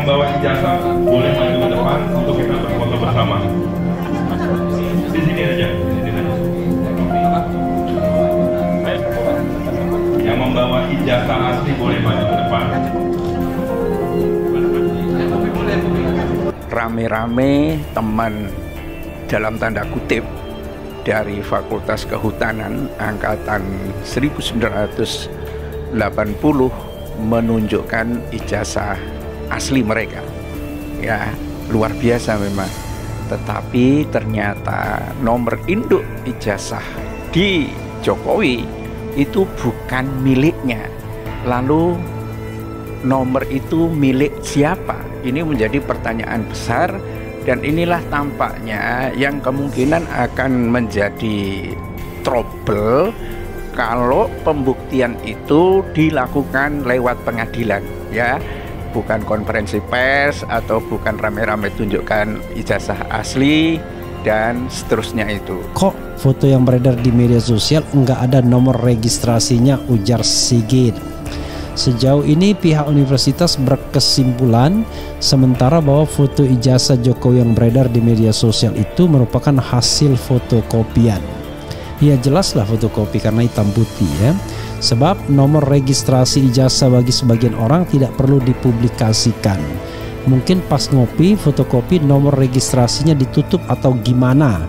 membawa ijazah boleh maju ke depan untuk kita berfoto bersama. Di sini aja, di sini aja. Yang membawa ijazah asli boleh maju ke depan. Rame-rame teman dalam tanda kutip dari Fakultas Kehutanan angkatan 1980 menunjukkan ijazah asli mereka. Ya, luar biasa memang. Tetapi ternyata nomor induk ijazah di Jokowi itu bukan miliknya. Lalu nomor itu milik siapa? Ini menjadi pertanyaan besar, dan inilah tampaknya yang kemungkinan akan menjadi trouble kalau pembuktian itu dilakukan lewat pengadilan, ya, bukan konferensi pers atau bukan rame-rame tunjukkan ijazah asli dan seterusnya itu. Kok foto yang beredar di media sosial enggak ada nomor registrasinya, ujar Sigit. Sejauh ini pihak universitas berkesimpulan sementara bahwa foto ijazah Jokowi yang beredar di media sosial itu merupakan hasil fotokopian. Ya jelaslah fotokopi karena hitam putih ya. Sebab nomor registrasi ijazah bagi sebagian orang tidak perlu dipublikasikan. Mungkin pas ngopi fotokopi nomor registrasinya ditutup atau gimana.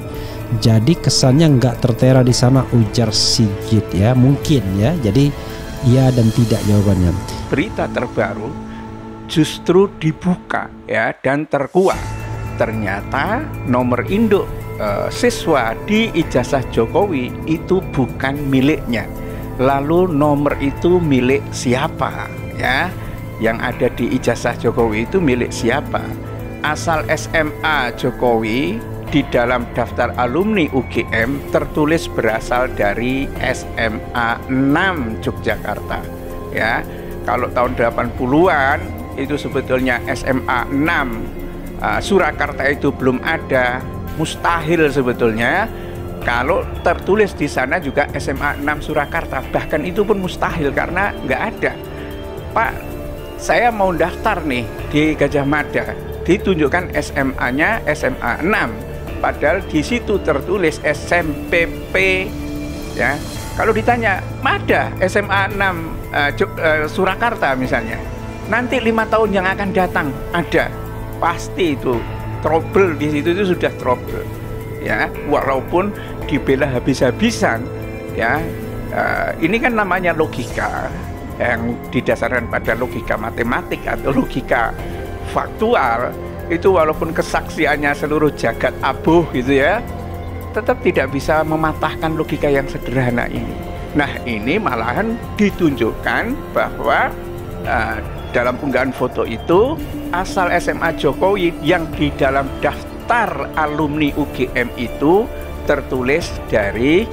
Jadi kesannya nggak tertera di sana, ujar Sigit ya. Mungkin ya. Jadi iya dan tidak jawabannya. Berita terbaru justru dibuka ya dan terkuak. Ternyata nomor induk siswa di ijazah Jokowi itu bukan miliknya. Lalu nomor itu milik siapa ya? Yang ada di ijazah Jokowi itu milik siapa? Asal SMA Jokowi di dalam daftar alumni UGM tertulis berasal dari SMA 6 Yogyakarta ya. Kalau tahun 80-an itu sebetulnya SMA 6 Surakarta itu belum ada, mustahil sebetulnya kalau tertulis di sana juga SMA 6 Surakarta, bahkan itu pun mustahil karena nggak ada. Pak, saya mau daftar nih di Gajah Mada, ditunjukkan SMA-nya SMA 6. Padahal di situ tertulis SMPP ya. Kalau ditanya, "Ada SMA 6 Surakarta misalnya." Nanti 5 tahun yang akan datang ada. Pasti itu trouble di situ, itu sudah trouble. Ya, walaupun dibela habis-habisan ya. Ini kan namanya logika yang didasarkan pada logika matematik atau logika faktual. Itu walaupun kesaksiannya seluruh jagat abuh gitu ya, tetap tidak bisa mematahkan logika yang sederhana ini. Nah, ini malahan ditunjukkan bahwa dalam unggahan foto itu asal SMA Jokowi yang di dalam daftar alumni UGM itu tertulis dari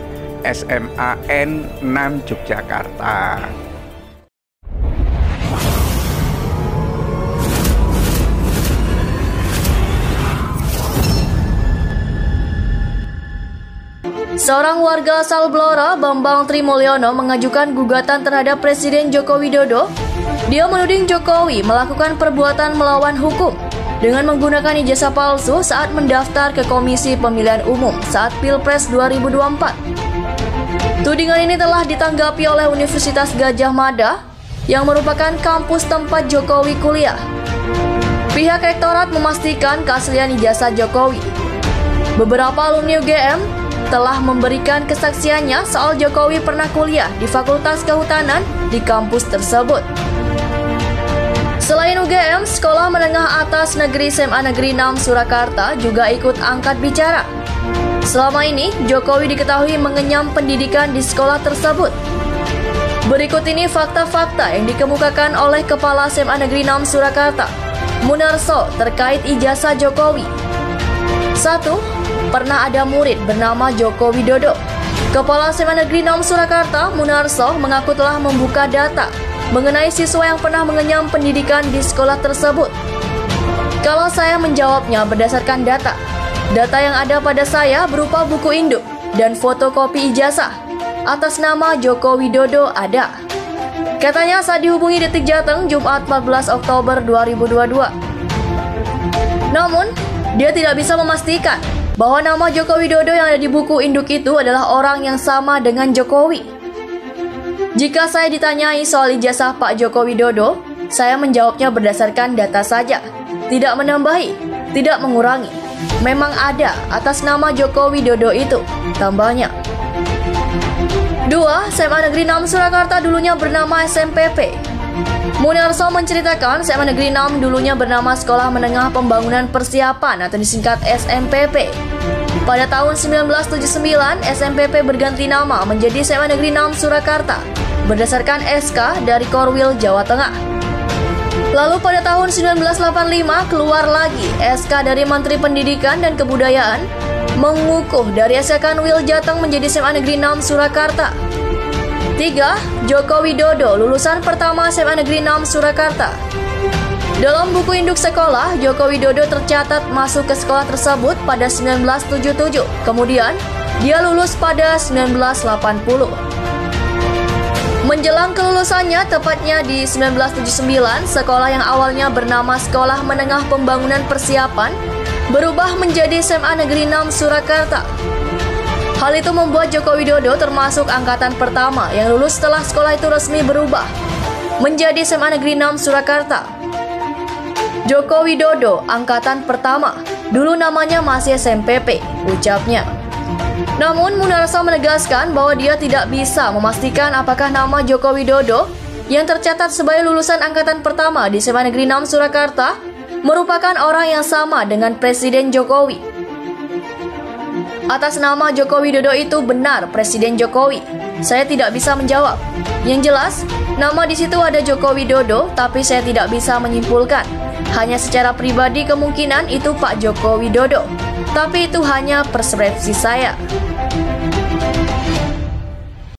SMA N 6 Yogyakarta. Seorang warga asal Blora, Bambang Trimulyono, mengajukan gugatan terhadap Presiden Joko Widodo. Dia menuding Jokowi melakukan perbuatan melawan hukum dengan menggunakan ijazah palsu saat mendaftar ke Komisi Pemilihan Umum saat Pilpres 2024. Tudingan ini telah ditanggapi oleh Universitas Gajah Mada yang merupakan kampus tempat Jokowi kuliah. Pihak rektorat memastikan keaslian ijazah Jokowi. Beberapa alumni UGM telah memberikan kesaksiannya soal Jokowi pernah kuliah di Fakultas Kehutanan di kampus tersebut. Selain UGM, Sekolah Menengah Atas Negeri SMA Negeri 6 Surakarta juga ikut angkat bicara. Selama ini, Jokowi diketahui mengenyam pendidikan di sekolah tersebut. Berikut ini fakta-fakta yang dikemukakan oleh Kepala SMA Negeri 6 Surakarta, Munarso, terkait ijazah Jokowi. 1. Pernah ada murid bernama Joko Widodo. Kepala SMA Negeri 6 Surakarta, Munarso, mengaku telah membuka data mengenai siswa yang pernah mengenyam pendidikan di sekolah tersebut. Kalau saya menjawabnya berdasarkan data yang ada pada saya berupa buku induk dan fotokopi ijazah atas nama Joko Widodo ada. Katanya saat dihubungi Detik Jateng Jumat 14 Oktober 2022. Namun, dia tidak bisa memastikan bahwa nama Joko Widodo yang ada di buku induk itu adalah orang yang sama dengan Jokowi. Jika saya ditanyai soal ijazah Pak Joko Widodo, saya menjawabnya berdasarkan data saja, tidak menambahi, tidak mengurangi. Memang ada atas nama Joko Widodo itu, tambahnya. 2. SMA Negeri 6 Surakarta dulunya bernama SMPP. Munarso menceritakan SMA Negeri 6 dulunya bernama Sekolah Menengah Pembangunan Persiapan atau disingkat SMPP. Pada tahun 1979, SMPP berganti nama menjadi SMA Negeri 6 Surakarta berdasarkan SK dari Korwil, Jawa Tengah. Lalu pada tahun 1985 keluar lagi SK dari Menteri Pendidikan dan Kebudayaan mengukuh dari SK Kanwil Jateng menjadi SMA Negeri 6 Surakarta. 3. Joko Widodo, lulusan pertama SMA Negeri 6 Surakarta. Dalam buku induk sekolah, Joko Widodo tercatat masuk ke sekolah tersebut pada 1977. Kemudian, dia lulus pada 1980. Menjelang kelulusannya, tepatnya di 1979, sekolah yang awalnya bernama Sekolah Menengah Pembangunan Persiapan berubah menjadi SMA Negeri 6 Surakarta. Hal itu membuat Joko Widodo termasuk angkatan pertama yang lulus setelah sekolah itu resmi berubah menjadi SMA Negeri 6 Surakarta. Joko Widodo, angkatan pertama, dulu namanya masih SMPP, ucapnya. Namun Munarso menegaskan bahwa dia tidak bisa memastikan apakah nama Joko Widodo yang tercatat sebagai lulusan angkatan pertama di SMA Negeri 6 Surakarta merupakan orang yang sama dengan Presiden Jokowi. Atas nama Joko Widodo itu benar Presiden Jokowi. Saya tidak bisa menjawab. Yang jelas, nama di situ ada Joko Widodo, tapi saya tidak bisa menyimpulkan. Hanya secara pribadi kemungkinan itu Pak Joko Widodo. Tapi itu hanya persepsi saya.